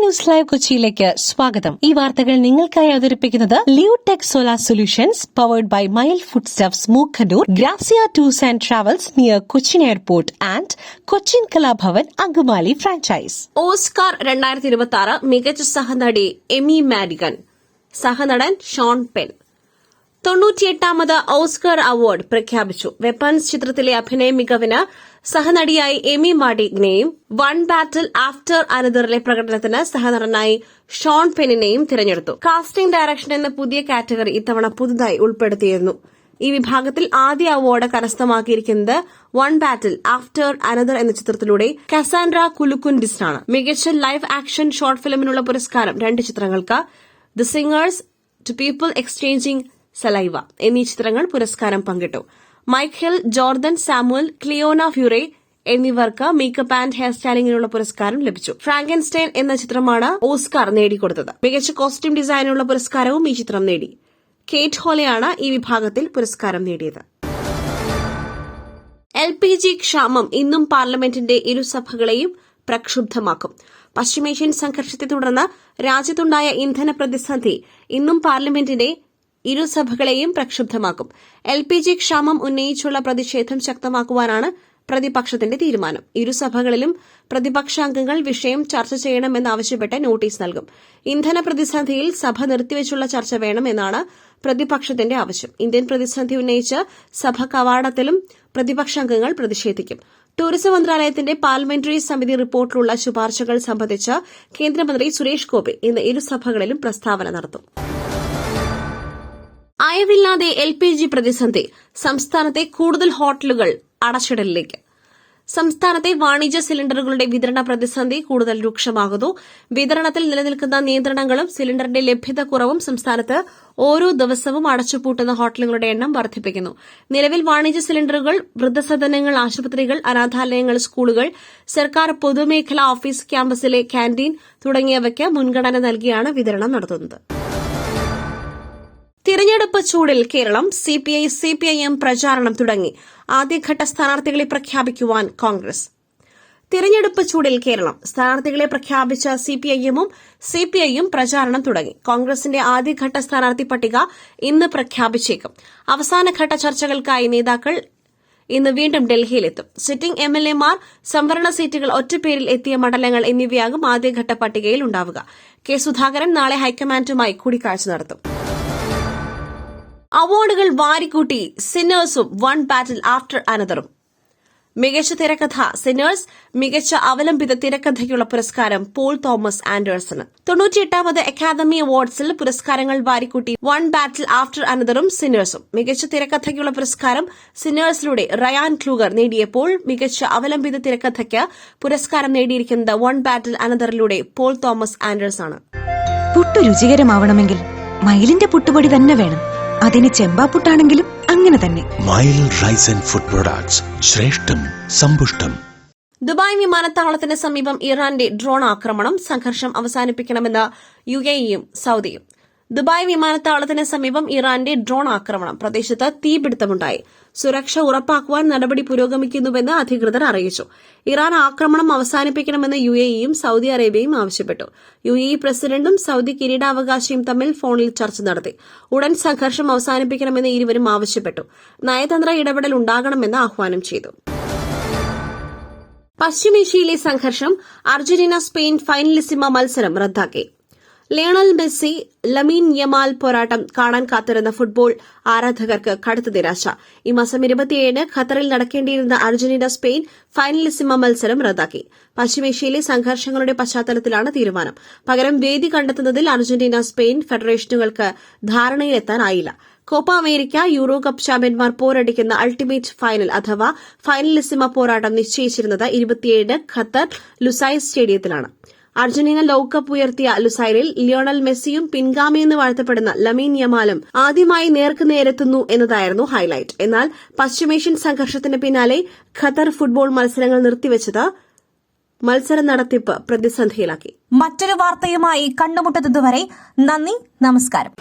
News live കൊച്ചിയിലേക്ക് സ്വാഗതം. ഈ വാർത്തകൾ നിങ്ങൾക്കായി അവതരിപ്പിക്കുന്നത് Leotech solar solutions powered by mile food stuffs Mookkannoor, Grazia tours and travels near Cochin airport and Cochin Kalabhavan Angamaly franchise. Oscar 2026 മികച്ച സഹനടി എമി മാഡിഗൻ, സഹനടൻ ഷോൺ പെൻ. 98ാമത് ഓസ്കർ അവാർഡ് പ്രഖ്യാപിച്ചു. വെപ്പൺസ് ചിത്രത്തിലെ അഭിനയ മികവിന് സഹനടിയായി എമി മാഡിഗനെയും വൺ ബാറ്റിൽ ആഫ്റ്റർ അനദറിലെ പ്രകടനത്തിന് സഹനടനായി ഷോൺ പെന്നിനെയും തിരഞ്ഞെടുത്തു. കാസ്റ്റിംഗ് ഡയറക്ഷൻ എന്ന പുതിയ കാറ്റഗറി ഇത്തവണ പുതുതായി ഉൾപ്പെടുത്തിയിരുന്നു. ഈ വിഭാഗത്തിൽ ആദ്യ award കരസ്ഥമാക്കിയിരിക്കുന്നത് one Battle after another എന്ന ചിത്രത്തിലൂടെ കസാൻഡ്ര കുലുക്കുൻഡിസ്റ്റാണ്. മികച്ച ലൈവ് ആക്ഷൻ ഷോർട്ട് ഫിലിമിനുള്ള പുരസ്കാരം 2 ചിത്രങ്ങൾക്ക് The Singers, Two People Exchanging Saliva എന്നീ ചിത്രങ്ങൾ പുരസ്കാരം പങ്കിട്ടു. Michael Jordan Samuel, Cliona Furey എന്നിവർക്ക് മേക്കപ്പ് ആൻഡ് ഹെയർ സ്റ്റൈലിംഗിനുള്ള പുരസ്കാരം ലഭിച്ചു. ഫ്രാങ്കൻസ്റ്റൈൻ എന്ന ചിത്രമാണ് ഓസ്കാർ നേടിക്കൊടുത്തത്. മികച്ച കോസ്റ്റ്യൂം ഡിസൈനുള്ള പുരസ്കാരവും ഈ ചിത്രം നേടി. കേറ്റ് ഹോലെയാണ് ഈ വിഭാഗത്തിൽ പുരസ്കാരം നേടിയത്. LPG ക്ഷാമം ഇന്നും പാർലമെന്റിന്റെ ഇരുസഭകളെയും പ്രക്ഷുബ്ധമാക്കും. പശ്ചിമേഷ്യൻ സംഘർഷത്തെ തുടർന്ന് രാജ്യത്തുണ്ടായ ഇന്ധന പ്രതിസന്ധി ഇന്നും പാർലമെന്റിന്റെ ഇരുസഭകളെയും പ്രക്ഷുബ്ധമാക്കും. LPG ക്ഷാമം ഉന്നയിച്ചുള്ള പ്രതിഷേധം ശക്തമാക്കുവാനാണ് പ്രതിപക്ഷത്തിന്റെ തീരുമാനം. ഇരുസഭകളിലും പ്രതിപക്ഷാംഗങ്ങൾ വിഷയം ചർച്ച ചെയ്യണമെന്നാവശ്യപ്പെട്ട് നോട്ടീസ് നൽകും. ഇന്ധന പ്രതിസന്ധിയിൽ സഭ നിർത്തിവച്ചുള്ള ചർച്ച വേണമെന്നാണ് പ്രതിപക്ഷത്തിന്റെ ആവശ്യം. ഇന്ത്യൻ പ്രതിസന്ധി ഉന്നയിച്ച് സഭ കവാടത്തിലും പ്രതിപക്ഷാംഗങ്ങൾ പ്രതിഷേധിക്കും. ടൂറിസം മന്ത്രാലയത്തിന്റെ പാർലമെന്ററി സമിതി റിപ്പോർട്ടിലുള്ള ശുപാർശകൾ സംബന്ധിച്ച് കേന്ദ്രമന്ത്രി സുരേഷ് ഗോപി ഇന്ന് ഇരുസഭകളിലും പ്രസ്താവന നടത്തും. അയവില്ലാതെ LPG പ്രതിസന്ധി. സംസ്ഥാനത്തെ കൂടുതൽ ഹോട്ടലുകൾ അടച്ചിടലിലേക്ക്. സംസ്ഥാനത്തെ വാണിജ്യ സിലിണ്ടറുകളുടെ വിതരണ പ്രതിസന്ധി കൂടുതൽ രൂക്ഷമാകുന്നു. വിതരണത്തിൽ നിലനിൽക്കുന്ന നിയന്ത്രണങ്ങളും സിലിണ്ടറിന്റെ ലഭ്യത കുറവും സംസ്ഥാനത്ത് ഓരോ ദിവസവും അടച്ചുപൂട്ടുന്ന ഹോട്ടലുകളുടെ എണ്ണം വർദ്ധിപ്പിക്കുന്നു. നിലവിൽ വാണിജ്യ സിലിണ്ടറുകൾ വൃദ്ധസദനങ്ങൾ, ആശുപത്രികൾ, അനാഥാലയങ്ങൾ, സ്കൂളുകൾ, സർക്കാർ പൊതുമേഖലാ ഓഫീസ് ക്യാമ്പസിലെ ക്യാന്റീൻ തുടങ്ങിയവയ്ക്ക് മുൻഗണന നൽകിയാണ് വിതരണം നടത്തുന്നത്. തിരഞ്ഞെടുപ്പ് ചൂടിൽ കേരളം. CPI-CPIM പ്രചാരണം തുടങ്ങി. ആദ്യഘട്ട സ്ഥാനാർത്ഥികളെ പ്രഖ്യാപിക്കുവാൻ കോൺഗ്രസ്. തിരഞ്ഞെടുപ്പ് ചൂടിൽ കേരളം. സ്ഥാനാർത്ഥികളെ പ്രഖ്യാപിച്ച CPIM-ഉം CPI-യും പ്രചാരണം തുടങ്ങി. കോൺഗ്രസിന്റെ ആദ്യഘട്ട സ്ഥാനാർത്ഥി പട്ടിക ഇന്ന് പ്രഖ്യാപിച്ചേക്കും. അവസാനഘട്ട ചർച്ചകൾക്കായി നേതാക്കൾ ഇന്ന് വീണ്ടും ഡൽഹിയിലെത്തും. സിറ്റിംഗ് MLA-മാർ, സംവരണ സീറ്റുകൾ ഒറ്റപ്പേരിൽ എത്തിയ മണ്ഡലങ്ങൾ എന്നിവയാകും ആദ്യഘട്ട പട്ടികയിൽ ഉണ്ടാവുക. കെ സുധാകരൻ നാളെ ഹൈക്കമാൻഡുമായി കൂടിക്കാഴ്ച നടത്തും. അവാർഡുകൾ വാരിക്കൂട്ടി സിന്നേഴ്സും വൺ ബാറ്റിൽ ആഫ്റ്റർ അനദറും. മികച്ച തിരക്കഥ സിന്നേഴ്സ്. മികച്ച അവലംബിത തിരക്കഥയ്ക്കുള്ള പുരസ്കാരം പോൾ തോമസ് ആൻഡേഴ്സണ്. 98ാമത് അക്കാദമി അവാർഡ്സിൽ പുരസ്കാരങ്ങൾ വാരിക്കൂട്ടി വൺ ബാറ്റിൽ ആഫ്റ്റർ അനദറും സിന്നേഴ്സും. മികച്ച തിരക്കഥയ്ക്കുള്ള പുരസ്കാരം സിന്നേഴ്സിലൂടെ റയാൻ ക്ലൂഗർ നേടിയപ്പോൾ മികച്ച അവലംബിത തിരക്കഥയ്ക്ക് പുരസ്കാരം നേടിയിരിക്കുന്നത് വൺ ബാറ്റിൽ അനദറിലൂടെ പോൾ തോമസ് ആൻഡേഴ്സ് ആണ്. പുട്ടു രുചികരമാവണമെങ്കിൽ മയിലിന്റെ പുട്ടുപൊടി തന്നെ വേണം. അതിന് ചെമ്പാപ്പുട്ടാണെങ്കിലും അങ്ങനെ തന്നെ. Mile rice and food products, ശ്രേഷ്ഠം സമ്പുഷ്ടം. ദുബായ് വിമാനത്താവളത്തിന് സമീപം ഇറാന്റെ ഡ്രോൺ ആക്രമണം. സംഘർഷം അവസാനിപ്പിക്കണമെന്ന് UAE-യും സൌദിയും. ദുബായ് വിമാനത്താവളത്തിന് സമീപം ഇറാന്റെ ഡ്രോൺ ആക്രമണം. പ്രദേശത്ത് തീപിടുത്തമുണ്ടായി. സുരക്ഷ ഉറപ്പാക്കുവാൻ നടപടി പുരോഗമിക്കുന്നുവെന്ന് അധികൃതർ അറിയിച്ചു. ഇറാൻ ആക്രമണം അവസാനിപ്പിക്കണമെന്ന് UAE-യും സൌദി അറേബ്യയും ആവശ്യപ്പെട്ടു. UAE പ്രസിഡന്റും സൌദി കിരീടാവകാശിയും തമ്മിൽ ഫോണിൽ ചർച്ച നടത്തി. ഉടൻ സംഘർഷം അവസാനിപ്പിക്കണമെന്ന് ഇരുവരും ആവശ്യപ്പെട്ടു. നയതന്ത്ര ഇടപെടൽ ഉണ്ടാകണമെന്ന് ആഹ്വാനം ചെയ്തു. പശ്ചിമേഷ്യയിലെ സംഘർഷം. അർജന്റീന സ്പെയിൻ ഫൈനലിസിമ മത്സരം റദ്ദാക്കി. ലയണൽ മെസ്സി, ലമീൻ യമാൽ പോരാട്ടം കാണാൻ കാത്തിരുന്ന ഫുട്ബോൾ ആരാധകർക്ക് കടുത്ത നിരാശ. ഈ മാസം 27 ഖത്തറിൽ നടക്കേണ്ടിയിരുന്ന അർജന്റീന സ്പെയിൻ ഫൈനലിസിമ മത്സരം റദ്ദാക്കി. പശ്ചിമേഷ്യയിലെ സംഘർഷങ്ങളുടെ പശ്ചാത്തലത്തിലാണ് തീരുമാനം. പകരം വേദി കണ്ടെത്തുന്നതിൽ അർജന്റീന സ്പെയിൻ ഫെഡറേഷനുകൾക്ക് ധാരണയിലെത്താനായില്ല. കോപ്പ അമേരിക്ക, യൂറോ കപ്പ് ചാമ്പ്യന്മാർ പോരടിക്കുന്ന അൾട്ടിമേറ്റ് ഫൈനൽ അഥവാ ഫൈനലിസിമ പോരാട്ടം നിശ്ചയിച്ചിരുന്നത് 27 ഖത്തർ ലുസൈൽ സ്റ്റേഡിയത്തിലാണ്. അർജന്റീന ലോകകപ്പ് ഉയർത്തിയ ലുസൈലിൽ ലിയോണൽ മെസ്സിയും പിൻഗാമിയെന്ന് വാഴ്ത്തപ്പെടുന്ന ലമീൻ യമാലും ആദ്യമായി നേർക്കുനേരെത്തുന്നു എന്നതായിരുന്നു ഹൈലൈറ്റ്. എന്നാൽ പശ്ചിമേഷ്യൻ സംഘർഷത്തിന് പിന്നാലെ ഖത്തർ ഫുട്ബോൾ മത്സരങ്ങൾ നിർത്തിവച്ചത് മത്സര നടത്തിപ്പ് പ്രതിസന്ധിയിലാക്കി. മറ്റൊരു വാർത്തയുമായി കണ്ടുമുട്ടുന്നതുവരെ നന്ദി, നമസ്കാരം.